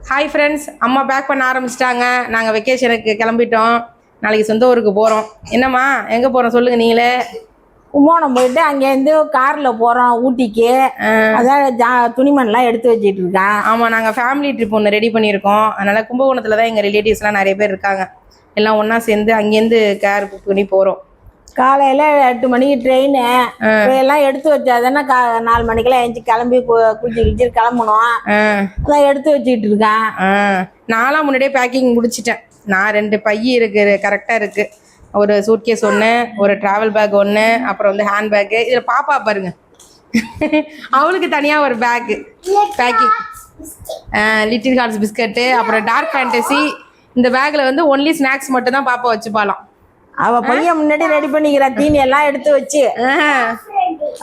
Hi friends, அம்மா back பண்ண ஆரம்பிச்சிட்டாங்க. நாங்கள் வெக்கேஷனுக்கு கிளம்பிட்டோம். நாளைக்கு சொந்த ஊருக்கு போகிறோம். என்னம்மா எங்கே போகிறோம் சொல்லுங்கள் நீங்களே. கும்போணம் போயிட்டு அங்கேருந்து காரில் போகிறோம் ஊட்டிக்கு. அதான் துணிமணிலாம் எடுத்து வச்சிட்டு இருக்கேன். ஆமாம், நாங்கள் ஃபேமிலி ட்ரிப் ஒன்று ரெடி பண்ணியிருக்கோம். அதனால் கும்பகோணத்தில் தான் எங்கள் ரிலேட்டிவ்ஸ்லாம் நிறைய பேர் இருக்காங்க. எல்லாம் ஒன்றா சேர்ந்து அங்கேருந்து கேர் புக் பண்ணி போகிறோம். காலையில் 8 மணிக்கு ட்ரெயின். எல்லாம் எடுத்து வச்சாதானே 4 மணிக்கெல்லாம் எழுந்துச்சி கிளம்பி குளிச்சு கிளம்பணும். அதான் எடுத்து வச்சுக்கிட்டு இருக்கேன். நான்லாம் முன்னாடியே பேக்கிங் முடிச்சிட்டேன். நான் 2 பை இருக்குது, கரெக்டாக இருக்குது. ஒரு சூட்கேஸ் ஒன்று, ஒரு ட்ராவல் பேக் ஒன்று, அப்புறம் வந்து ஹேண்ட் பேக்கு. இதில் பாப்பா பாருங்க, அவளுக்கு தனியாக ஒரு bag packing. Little hearts biscuit, அப்புறம் டார்க் ஃபேண்டசி. இந்த பேக்கில் வந்து ஒன்லி ஸ்நாக்ஸ் மட்டும் தான் பாப்பா வச்சுப்பாலாம். அவள் பையன் முன்னாடி ரெடி பண்ணிக்கிறா தீனி எல்லாம் எடுத்து வச்சு.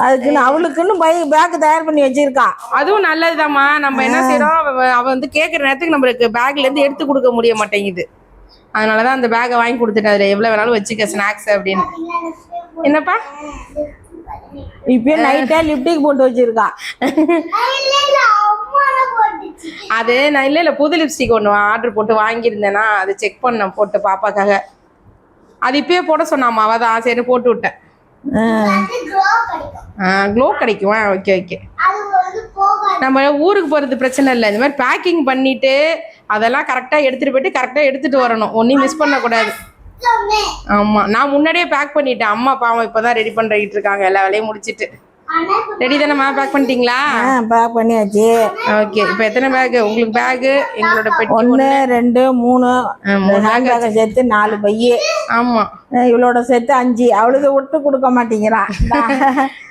அதுக்குன்னு அவளுக்குன்னு பேக் தயார் பண்ணி வச்சிருக்கா. அதுவும் நல்லதுதாம்மா. நம்ம என்ன செய்யறோம், அவ வந்து கேட்குற நேரத்துக்கு நம்மளுக்கு பேக்ல இருந்து எடுத்து கொடுக்க முடிய மாட்டேங்குது. அதனாலதான் அந்த பேக்கை வாங்கி கொடுத்துட்டு அதுல எவ்வளவு வேணாலும் வச்சுக்க ஸ்நாக்ஸ் அப்படின்னு. என்னப்பா இப்பயே நைட்டே லிப்டிக் போட்டு வச்சிருக்கா. அது நான் இல்ல புது லிப்ஸ்டிக் ஒன்று ஆர்டர் போட்டு வாங்கியிருந்தேன்னா அது செக் பண்ணேன் போட்டு பாப்பாக்காக. அது இப்பயே போட சொன்னாமா, அவதான் சரி போட்டு விட்டேன். க்ளோ கிடைக்கும். Okay okay. நம்ம ஊருக்கு போகிறது பிரச்சனை இல்லை. இந்த மாதிரி பேக்கிங் பண்ணிட்டு அதெல்லாம் கரெக்டாக எடுத்துகிட்டு போயிட்டு கரெக்டாக எடுத்துகிட்டு வரணும். ஒன்றையும் மிஸ் பண்ணக்கூடாது. ஆமாம், நான் முன்னாடியே பேக் பண்ணிட்டேன். அம்மா பாவம் இப்போ தான் ரெடி பண்ணிட்டு இருக்காங்க. எல்லா வேலையும் முடிச்சுட்டு. ரெடி தானேம்மா? பேக் பண்ணிட்டீங்களா? பேக் பண்ணியாச்சு. ஓகே. இப்போ எத்தனை பேக்கு உங்களுக்கு? பேக்கு எங்களோட பெட்டி 1 2 3 ஹேண்ட் பேக்கை சேர்த்து 4 பை. ஆமாம், இவளோட சேர்த்து 5. அவளுக்கு விட்டு கொடுக்க மாட்டேங்கிறான்.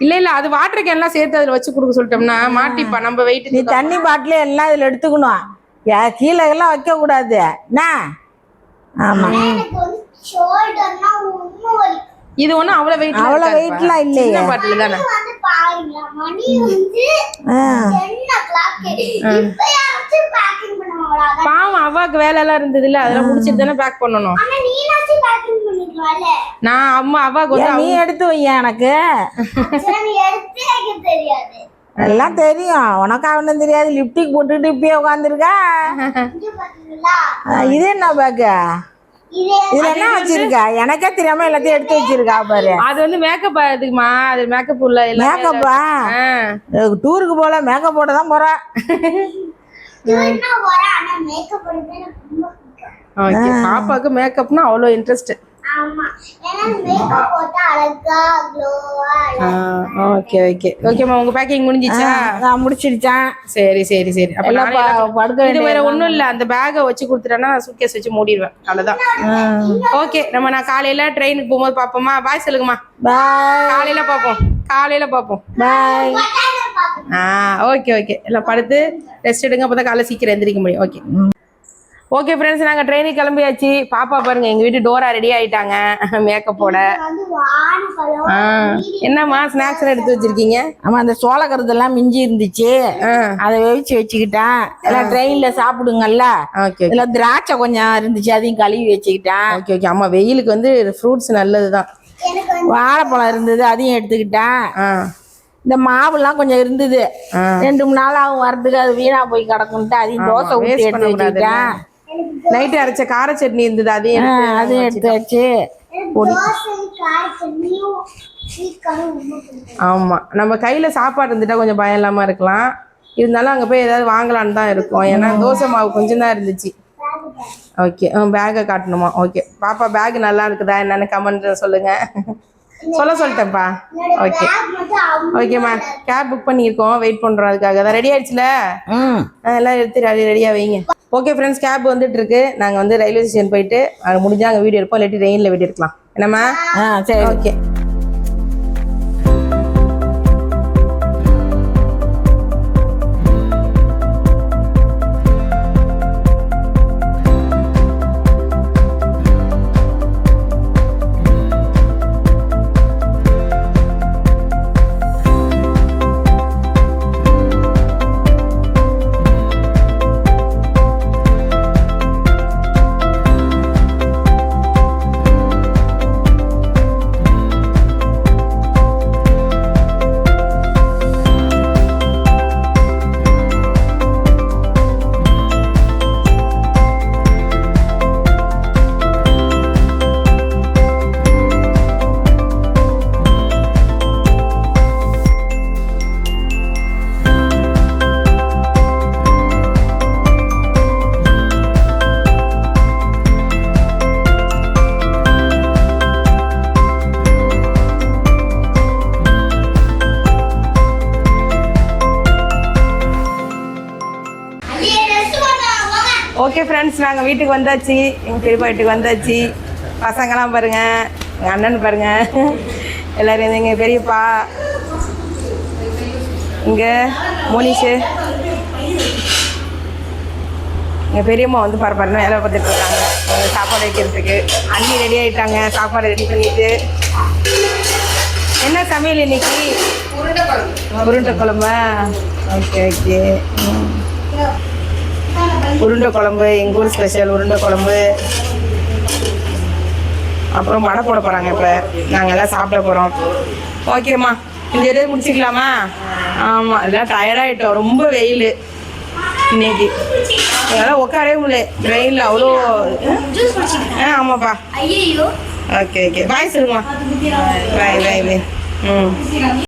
இல்லை இல்லை, அது வாட்டர் கேன்லாம் சேர்த்து அதில் வச்சு கொடுக்க சொல்லிட்டோம்னா மாட்டிப்பா. நம்ம வெயிட். நீ தண்ணி பாட்டில் எல்லாம் இதில் எடுத்துக்கணும். கீழே எல்லாம் வைக்க கூடாது. என்ன? ஆமாம், இது ஒன்றும் அவ்வளோ வெயிட்லாம் இல்லையே. பாட்டில் தானே. பாவம், அவாக்கு வேலை எல்லாம் இருந்தது இல்ல, அதெல்லாம் முடிச்சிட்டு தானே பேக் பண்ணணும். நான் அவாக்கு வந்து நீ எடுத்து வைய. எனக்கு எல்லாம் தெரியும், உனக்கு அவனும் தெரியாது. லிப்டிக் போட்டுட்டு இப்பயே உட்காந்துருக்கா. இது என்ன பேக்கு? இதுல என்ன வச்சிருக்கா? எனக்கே தெரியாம எல்லாத்தையும் எடுத்து வச்சிருக்கா பாரு. அது வந்து மேக்கப் அதுக்குமா. அது மேக்கப் உள்ள மேக்கப்பா. டூருக்கு போல மேக்கப் போட தான் போறா. பாப்பாக்கு மேக்கப்னா அவ்வளோ இன்ட்ரெஸ்ட். ஓகே ஓகே ஓகேம்மா. உங்க பேக்கிங் முடிஞ்சிச்சா? நான் முடிச்சிடுச்சேன். சரி சரி சரி. அப்ப இது வேற ஒண்ணும் இல்ல, அந்த பேக்கை வச்சு கொடுத்துட்டேன்னா சூட்கேஸ் வச்சு மூடிடுவேன். அவ்வளவுதான். ஓகே, நான் காலையில ட்ரெயினுக்கு போகும்போது பாப்போமா? பாய் சொல்லுங்கம்மா. பாய். காலையில பாப்போம். பாய். Okay okay. எல்லாம் படுத்து ரெஸ்ட் எடுங்க, அப்பதான் காலைல சீக்கிரம் எந்திரிக்க முடியும். ஓகே ஓகே ஃப்ரெண்ட்ஸ், நாங்கள் ட்ரெயினுக்கு கிளம்பியாச்சு. பாப்பா பாருங்க, எங்கள் வீட்டு டோரா ரெடி ஆகிட்டாங்க மேக்கப்போட. என்னம்மா ஸ்நாக்ஸ் எடுத்து வச்சிருக்கீங்க? ஆமாம், அந்த சோளக்கருதெல்லாம் மிஞ்சி இருந்துச்சு, அதை வேவிச்சு வச்சுக்கிட்டேன். எல்லாம் ட்ரெயினில் சாப்பிடுங்கல்ல. ஓகே. இல்லை திராட்சை கொஞ்சம் இருந்துச்சு, அதையும் கழுவி வச்சுக்கிட்டேன். Okay okay. ஆமாம், வெயிலுக்கு வந்து ஃப்ரூட்ஸ் நல்லது தான். வாழைப்பழம் இருந்தது, அதையும் எடுத்துக்கிட்டேன். இந்த மாவுலாம் கொஞ்சம் இருந்தது, 2-3 நாள் ஆகும் வரதுக்கு. அது வீணா போய் கிடக்குன்ட்டு அதையும் தோசை ஊற்றி எடுத்து வச்சுக்கிட்டேன். நைட்டு அரைச்ச கார சட்னி இருந்தது, அதையும் எடுத்து வச்சு. ஆமா, நம்ம கையில சாப்பாடு இருந்துட்டா கொஞ்சம் பயம் இல்லாம இருக்கலாம். இருந்தாலும் அங்க போய் ஏதாவது வாங்கலான்னு தான் இருக்கும். ஏன்னா தோசை மாவு கொஞ்சம் தான் இருந்துச்சு. ஓகே, பேக்கை காட்டணுமா? ஓகே, பாப்பா பேக் நல்லா இருக்குதா என்னன்னு கமெண்ட் சொல்லுங்க. சொல்லிட்டேன்ப்பா. ஓகே ஓகேம்மா. கேப் புக் பண்ணியிருக்கோம், வெயிட் பண்ணுறோம். அதுக்காக தான். ரெடி ஆயிடுச்சுல? எல்லாம் எடுத்து ரெடியாக வைங்க. ஓகே ஃப்ரெண்ட்ஸ், கேப் வந்துட்டு இருக்கு. நாங்கள் வந்து ரயில்வே ஸ்டேஷன் போயிட்டு அங்கே முடிஞ்சால் அங்கே வீடியோ எடுப்போம், இல்லாட்டி ட்ரெயினில் வீடியோ எடுக்கலாம். என்னம்மா? சரி, ஓகே. ஓகே ஃப்ரெண்ட்ஸ், நாங்கள் வீட்டுக்கு வந்தாச்சு. எங்கள் பெரியப்பா வீட்டுக்கு வந்தாச்சு. பசங்களாம் பாருங்கள், எங்கள் அண்ணன் பாருங்கள், எல்லோரும் எங்கள் பெரியப்பா, இங்கே மோனிஷு, எங்கள் பெரியம்மா வந்து பரபரன்னு வேலை பார்த்துட்டு இருக்காங்க சாப்பாடு வைக்கிறதுக்கு. அண்ணி ரெடி ஆகிட்டாங்க சாப்பாடு ரெடி பண்ணிட்டு. என்ன சமையல் இன்னைக்கு? உருண்டை குழம்பா? Okay okay. உருண்டை குழம்பு, எங்கள் ஊர் ஸ்பெஷல் உருண்டை குழம்பு. அப்புறம் வடை போட போகிறாங்க. இப்போ நாங்கள் எல்லாம் சாப்பிட போகிறோம். ஓகேம்மா, இந்த இடையே முடிச்சுக்கலாமா? ஆமாம், எல்லாம் டயர்டாகிட்டோம். ரொம்ப வெயில் இன்னைக்கு, எங்களால் உட்காரவே முடியல வெயிலில் அவ்வளோ. ஆமாப்பா. ஓகே ஓகே, பாய் சொல்லுமா. பாய் பாய் பாய்.